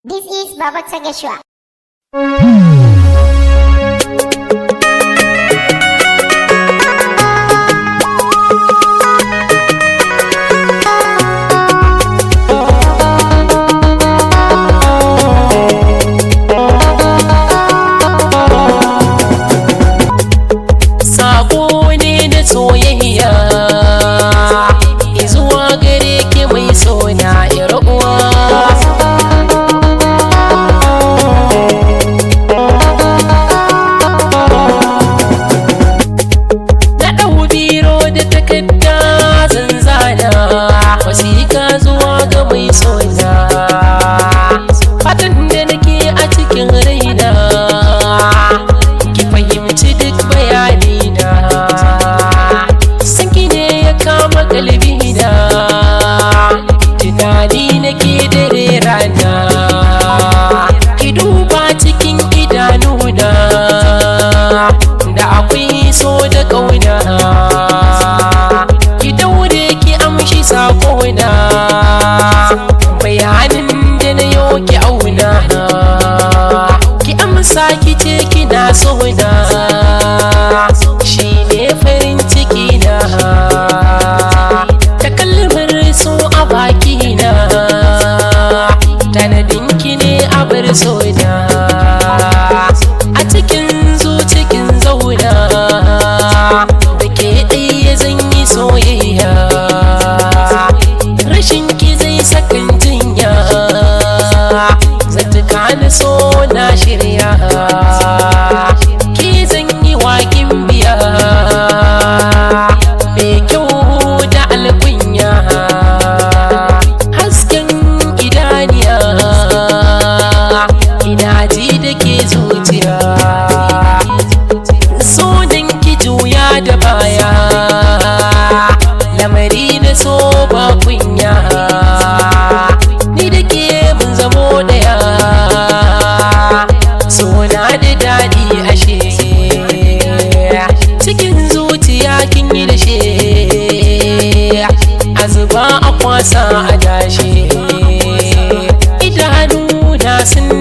This is Babacce B2C. Sako ne da soyayya izuwa gare ki mai sona yar uwa. Na ɗau biro da takarda zan zana wasiƙa zuwa ga mai sona, fatan da nake a cikin raina ki fahimci duk bayanina. Sanki ne ya kama kalbina, tunani nake dare rana. Ki duba cikin idanuna da akwai so da ƙauna, ki daure ki amshi sakona, bayanin da na yau ki auna, ki amsa ki ce kina sona, shi ne farin ciki na, ta kalmar so a bakina, tanadinki ne a bar sona, a cikin zucikin zauna, da ke ɗaya zan yi soyayya, rashin ki zai sakan jinya, zatuka na so na shirya, ki zan yi waƙin biya, mai kyau da alkunya, hasken idaniya, ina ji da ke zuciya, sonan ki juya da baya, lamari na so ba kunya, ni da ke mun zamo daya, sona da daɗi ashe, cikin zuciya kin yi da she, a zuba a kwasa a dashe, idanuna sun